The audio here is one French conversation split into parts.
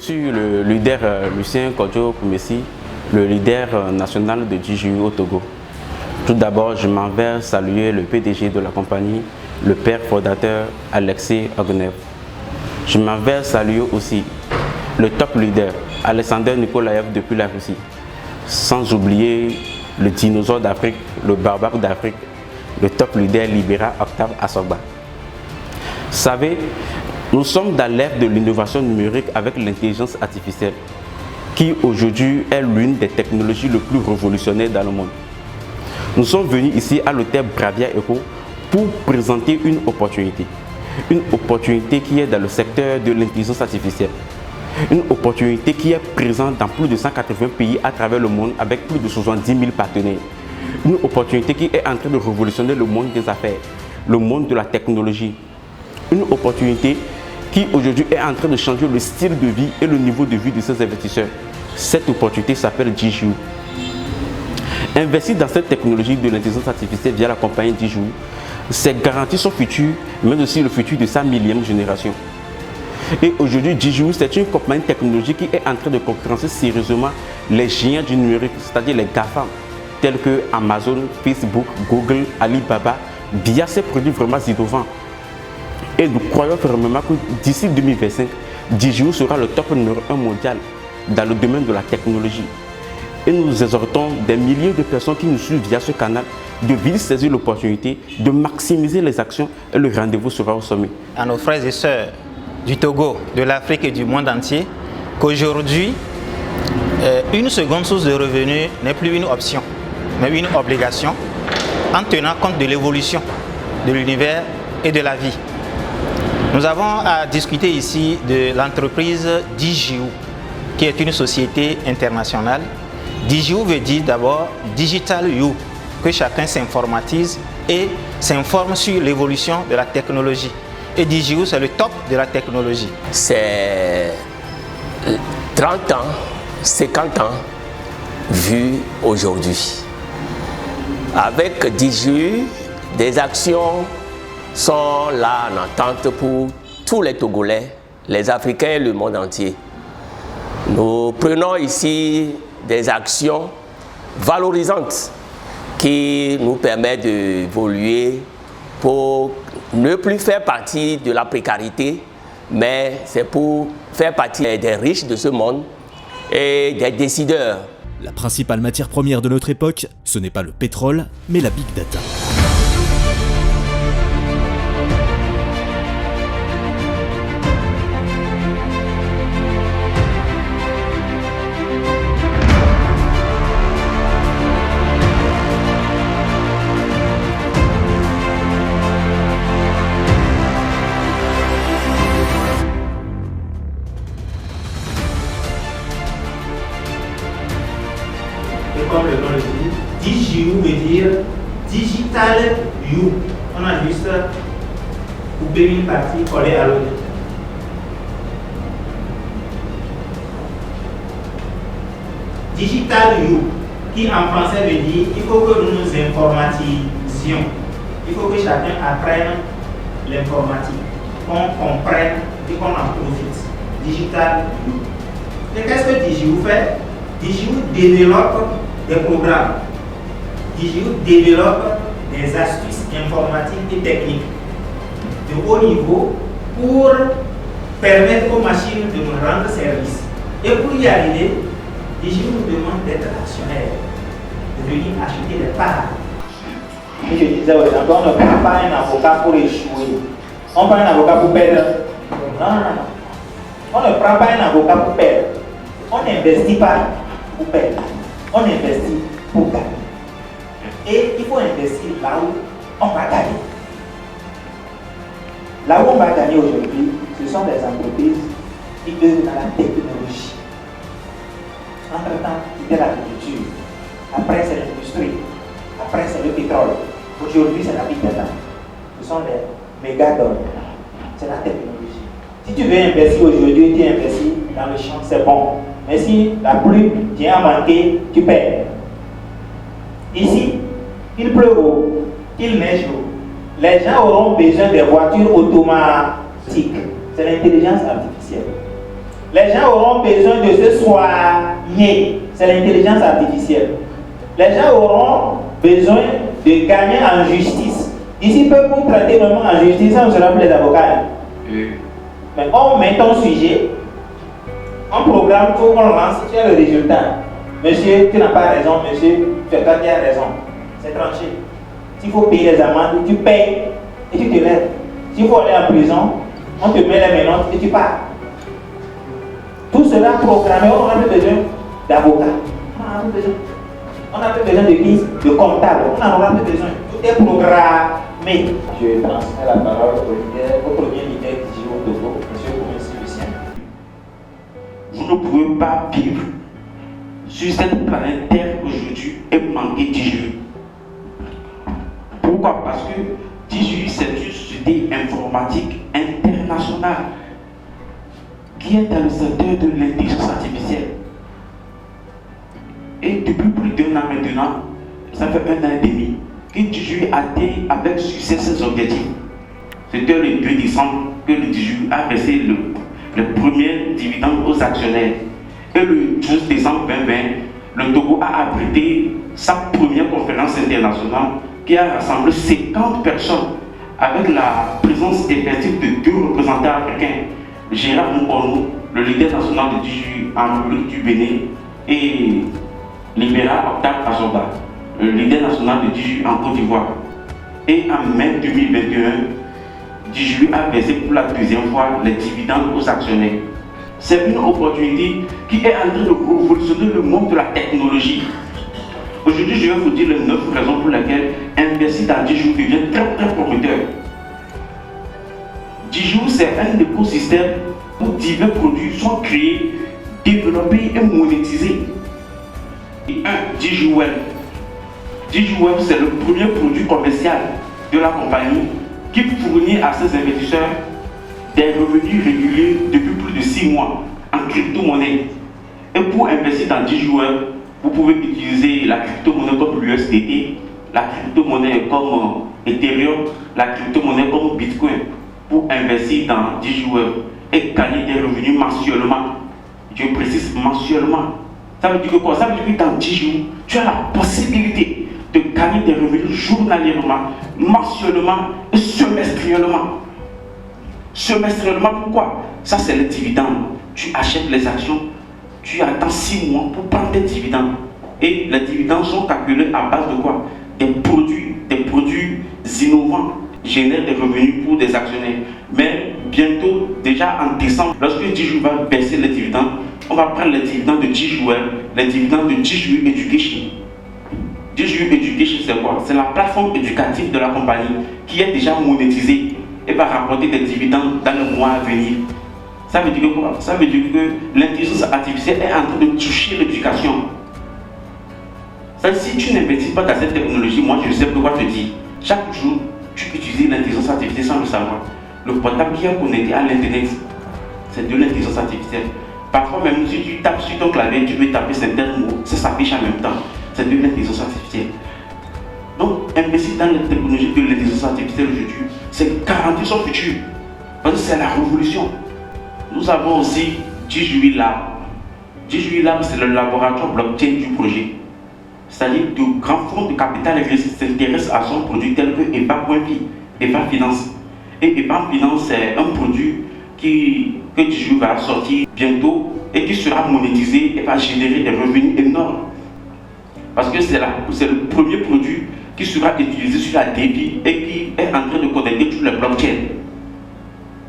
suis le leader Lucien Kodjo Koumessi, le leader national de DJU au Togo. Tout d'abord, je m'en vais saluer le PDG de la compagnie, le père fondateur Alexis Ognev. Je m'en vais saluer aussi le top leader Alexander Nikolaev depuis la Russie. Sans oublier le dinosaure d'Afrique, le barbare d'Afrique, le top leader Libera Octave Asogba. Vous savez, nous sommes dans l'ère de l'innovation numérique avec l'intelligence artificielle, qui aujourd'hui est l'une des technologies les plus révolutionnaires dans le monde. Nous sommes venus ici à l'hôtel Bravia Eco pour présenter une opportunité. Une opportunité qui est dans le secteur de l'intelligence artificielle. Une opportunité qui est présente dans plus de 180 pays à travers le monde avec plus de 70 000 partenaires. Une opportunité qui est en train de révolutionner le monde des affaires, le monde de la technologie. Une opportunité qui aujourd'hui est en train de changer le style de vie et le niveau de vie de ces investisseurs. Cette opportunité s'appelle DJU. Investir dans cette technologie de l'intelligence artificielle via la compagnie DJU, c'est garantir son futur, mais aussi le futur de sa millième génération. Et aujourd'hui, DJU, c'est une compagnie technologique qui est en train de concurrencer sérieusement les géants du numérique, c'est-à-dire les GAFAM, tels que Amazon, Facebook, Google, Alibaba, via ces produits vraiment innovants. Et nous croyons fermement que d'ici 2025, DJU sera le top numéro 1 mondial dans le domaine de la technologie. Et nous exhortons des milliers de personnes qui nous suivent via ce canal de vite saisir l'opportunité, de maximiser les actions et le rendez-vous sera au sommet. À nos frères et sœurs du Togo, de l'Afrique et du monde entier, qu'aujourd'hui, une seconde source de revenus n'est plus une option, mais une obligation, en tenant compte de l'évolution de l'univers et de la vie. Nous avons à discuter ici de l'entreprise DJU, qui est une société internationale. DJU veut dire d'abord Digital You, que chacun s'informatise et s'informe sur l'évolution de la technologie. Et DJU, c'est le top de la technologie. C'est 30 ans, 50 ans vu aujourd'hui. Avec DJU, des actions sont là en attente pour tous les Togolais, les Africains et le monde entier. Nous prenons ici des actions valorisantes qui nous permettent d'évoluer pour ne plus faire partie de la précarité, mais c'est pour faire partie des riches de ce monde et des décideurs. La principale matière première de notre époque, ce n'est pas le pétrole, mais la big data. Comme le nom le dit, DJU veut dire Digital You. On a juste coupé une partie collée à l'autre. Digital You, qui en français veut dire il faut que nous nous informatisions. Il faut que chacun apprenne l'informatique, qu'on comprenne et qu'on en profite. Digital You. Et qu'est-ce que DJU fait? DJU développe des programmes. DJU développe des astuces informatiques et techniques de haut niveau pour permettre aux machines de nous rendre service. Et pour y arriver, DJU nous demande d'être actionnaire, de venir acheter des parts. Je disais aux gens, on ne prend pas un avocat pour échouer. On prend un avocat pour perdre. Non. On ne prend pas un avocat pour perdre. On n'investit pas pour perdre. On investit pour gagner. Et il faut investir là où on va gagner. Là où on va gagner aujourd'hui, ce sont des entreprises qui œuvrent dans la technologie. Entre-temps, c'était l'agriculture. Après, c'est l'industrie. Après, c'est le pétrole. Aujourd'hui, c'est la big data. Ce sont les mégadons. C'est la technologie. Si tu veux investir aujourd'hui, tu investis dans le champ, c'est bon. Mais si la pluie vient à manquer, tu perds. Ici, il pleut haut, il neige haut. Les gens auront besoin des voitures automatiques. C'est l'intelligence artificielle. Les gens auront besoin de se soigner. C'est l'intelligence artificielle. Les gens auront besoin de gagner en justice. Ici, pour traiter vraiment en justice, ça ne sera plus les avocats. Mais on met ton sujet, on programme tout, on lance, tu as le résultat. Monsieur, tu n'as pas raison, monsieur, tu as raison. C'est tranché. S'il faut payer les amendes, tu payes et tu te lèves. S'il faut aller en prison, on te met les menottes et tu pars. Tout cela programmé, on n'a plus besoin d'avocats. On n'a plus besoin de qui? De comptable. On n'en aura plus besoin. Tout est programmé. Je transmets la parole au premier leader du Togo, M. Koumissi Lucien. Vous ne pouvez pas vivre sur cette planète Terre aujourd'hui et manquer d'IGU. Pourquoi? Parce que DIGU, c'est une société informatique internationale qui est dans le secteur de l'intelligence artificielle. Et depuis plus d'un an maintenant, ça fait 1 an et demi, que DIGU atteint avec succès ses objectifs. C'était le 2 décembre que le DIGU a versé le premier dividende aux actionnaires. Et le 12 décembre 2020, le Togo a abrité sa première conférence internationale qui a rassemblé 50 personnes avec la présence effective de 2 représentants africains, Gérard Moukonou, le leader national de DIGU en République du Bénin, et Libéra Octave Azoba, le leader national de DIGU en Côte d'Ivoire. Et en mai 2021, DIGU a versé pour la 2e fois les dividendes aux actionnaires. C'est une opportunité qui est en train de révolutionner le monde de la technologie. Aujourd'hui, je vais vous dire les 9 raisons pour lesquelles investir dans DIGU devient très prometteur. DIGU, c'est un écosystème où divers produits sont créés, développés et monétisés. Et DIGU Web. DIGU Web, c'est le premier produit commercial de la compagnie qui fournit à ses investisseurs des revenus réguliers depuis plus de 6 mois en crypto-monnaie. Et pour investir dans DIGU Web, vous pouvez utiliser la crypto-monnaie comme l'USDT, la crypto-monnaie comme Ethereum, la crypto-monnaie comme Bitcoin pour investir dans DIGU Web et gagner des revenus mensuellement. Je précise mensuellement. Ça veut dire que quoi? Ça veut dire que dans DIGU, tu as la possibilité de gagner des revenus journalièrement, mensuellement et semestriellement. Semestriellement, pourquoi? Ça, c'est les dividendes. Tu achètes les actions, tu attends 6 mois pour prendre tes dividendes. Et les dividendes sont calculés à base de quoi? Des produits innovants génèrent des revenus pour des actionnaires. Mais bientôt, déjà en décembre, lorsque DIGU va verser les dividendes, on va prendre les dividendes de DIGU Web, les dividendes de DIGU Education. DIGU Education, c'est quoi? C'est la plateforme éducative de la compagnie qui est déjà monétisée et va rapporter des dividendes dans le mois à venir. Ça veut dire quoi? Ça veut dire que l'intelligence artificielle est en train de toucher l'éducation. Si tu n'investis pas dans cette technologie, moi je sais de quoi te dire. Chaque jour, tu peux utiliser l'intelligence artificielle sans le savoir. Le portable qui est connecté à l'internet, c'est de l'intelligence artificielle. Parfois même si tu tapes sur ton clavier, tu peux taper certains mots, ça s'affiche en même temps. C'est de l'intelligence artificielle. Donc, investir dans les technologies de l'intelligence artificielle aujourd'hui, c'est garantir son futur. Parce que c'est la révolution. Nous avons aussi DIGU Lab. DIGU Lab, c'est le laboratoire blockchain du projet. C'est-à-dire que de grands fonds de capital risque s'intéressent à son produit tel que EVA.fi, EVA Finance. Et EVA Finance, c'est un produit que DIGU va sortir bientôt et qui sera monétisé et va générer des revenus énormes. Parce que c'est le premier produit qui sera utilisé sur la DeFi et qui est en train de connecter tous les blockchains.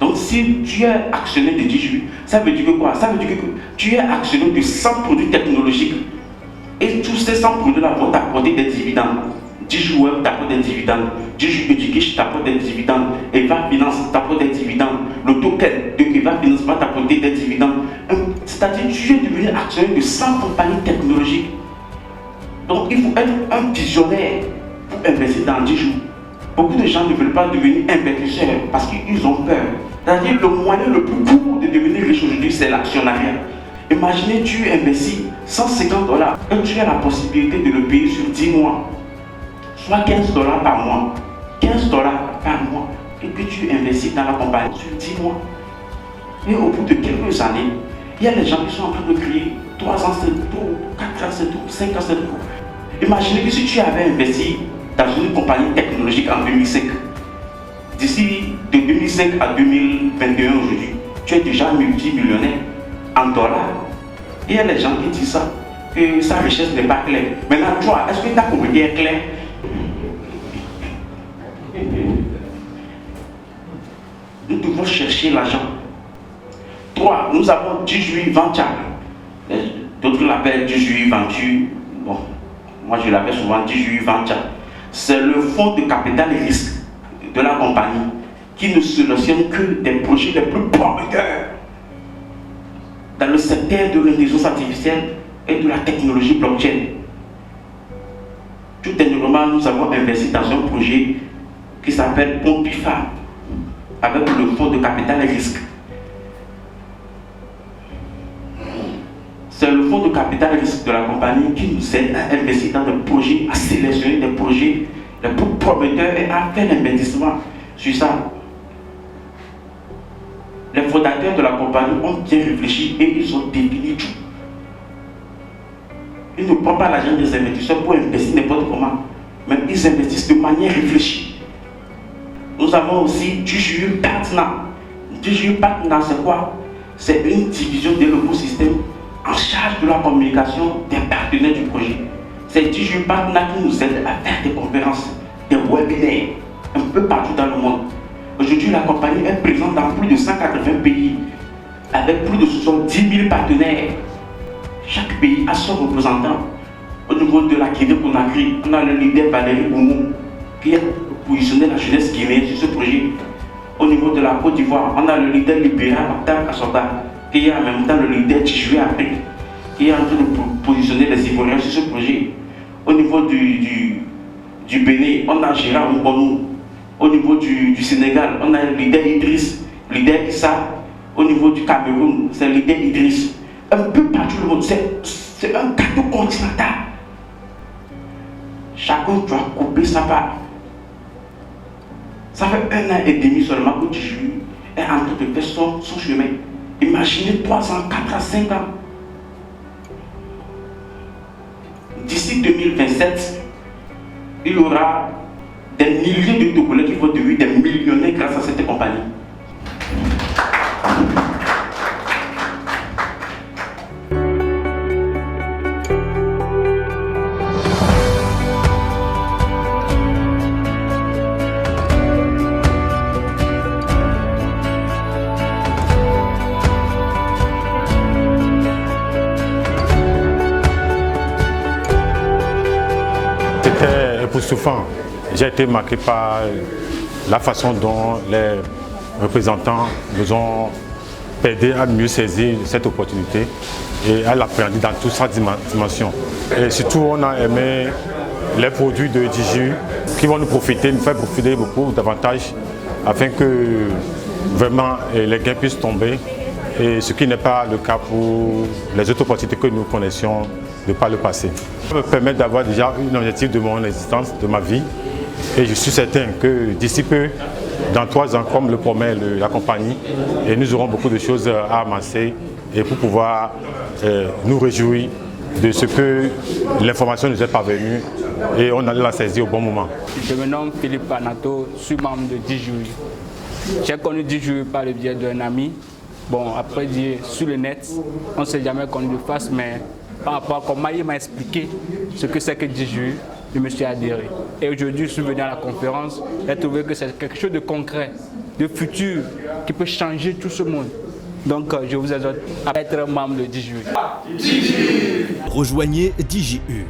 Donc si tu es actionnaire de DIGU, ça veut dire que quoi? Ça veut dire que tu es actionnaire de 100 produits technologiques. Et tous ces 100 produits-là vont t'apporter des dividendes. DIGU Web t'apporte des dividendes. DIGU Education t'apporte des dividendes. EVA Finance t'apporte des dividendes. Le token de EVA Finance va t'apporter des dividendes. C'est-à-dire que tu es devenu actionnaire de 100 compagnies technologiques. Donc il faut être un visionnaire pour investir dans DIGU. Beaucoup de gens ne veulent pas devenir investisseurs parce qu'ils ont peur. C'est-à-dire le moyen le plus court de devenir riche aujourd'hui, c'est l'actionnariat. Imaginez, tu investis $150 et tu as la possibilité de le payer sur 10 mois, soit $15 par mois, $15 par mois, et que tu investis dans la compagnie sur 10 mois. Et au bout de quelques années, Il y a des gens qui sont en train de crier 3 ans c'est trop, 4 ans c'est trop, 5 ans c'est trop. Imaginez que si tu avais investi dans une compagnie technologique en 2005, d'ici de 2005 à 2021 aujourd'hui, tu es déjà multimillionnaire en dollars. Il y a des gens qui disent ça, que sa richesse n'est pas claire. Maintenant, toi, est-ce que ta pauvreté est claire? Nous devons chercher l'argent. 3. Nous avons 18 Venture. D'autres l'appellent 18 Venture. Bon, moi je l'appelle souvent 18 Venture. C'est le fonds de capital et risque de la compagnie qui ne sélectionne que des projets les plus prometteurs dans le secteur de l'intelligence artificielle et de la technologie blockchain. Tout dernièrement, nous avons investi dans un projet qui s'appelle Pompifa avec le fonds de capital et risque. C'est le fonds de capital et risque de la compagnie qui nous aide à investir dans des projets, à sélectionner des projets les plus prometteurs et à faire l'investissement sur ça. Les fondateurs de la compagnie ont bien réfléchi et ils ont défini tout. Ils ne prennent pas l'argent des investisseurs pour investir n'importe comment, mais ils investissent de manière réfléchie. Nous avons aussi DJU Partner. DJU Partner, c'est quoi? C'est une division de l'écosystème en charge de la communication des partenaires du projet. C'est DJU Partner qui nous aide à faire des conférences, des webinaires, un peu partout dans le monde. Aujourd'hui, la compagnie est présente dans plus de 180 pays, avec plus de 70 000 partenaires. Chaque pays a son représentant. Au niveau de la Guinée-Conakry, on a le leader Valérie Oumou, qui a positionné la jeunesse guinéenne sur ce projet. Au niveau de la Côte d'Ivoire, on a le leader libéral Octave Kassoga, qui est en même temps le leader DJU Afrique, qui est en train de positionner les Ivoiriens sur ce projet. Au niveau du Bénin, on a Gérard Mbonou. Au niveau du Sénégal, on a le leader Idriss, le leader Issa. Au niveau du Cameroun, c'est le leader Idriss. Un peu partout le monde, c'est un gâteau continental. Chacun doit couper sa part. Ça fait 1 an et demi seulement que DJU est en train de faire son chemin. Imaginez 3 ans, 4 ans, 5 ans. D'ici 2027, il y aura des milliers de Togolais qui vont devenir des millionnaires grâce à cette compagnie. C'était époustouflant. J'ai été marqué par la façon dont les représentants nous ont aidé à mieux saisir cette opportunité et à l'appréhender dans toute sa dimension. Et surtout, on a aimé les produits de DJU qui vont nous faire profiter beaucoup davantage afin que vraiment les gains puissent tomber, et ce qui n'est pas le cas pour les autres opportunités que nous connaissions de par le passé. Ça me permet d'avoir déjà un objectif de mon existence, de ma vie. Et je suis certain que d'ici peu, dans 3 ans, comme le promet la compagnie, et nous aurons beaucoup de choses à amasser et pour pouvoir nous réjouir de ce que l'information nous est parvenue et on allait la saisir au bon moment. Je me nomme Philippe Anato, je suis membre de DJU. J'ai connu DJU par le biais d'un ami. Bon, après sur le net, on ne s'est jamais connu de face, mais par rapport à comment il m'a expliqué ce que c'est que DJU, je me suis adhéré. Et aujourd'hui, je suis venu à la conférence et trouvé que c'est quelque chose de concret, de futur, qui peut changer tout ce monde. Donc, je vous exhorte à être membre de DJU. Rejoignez DJU.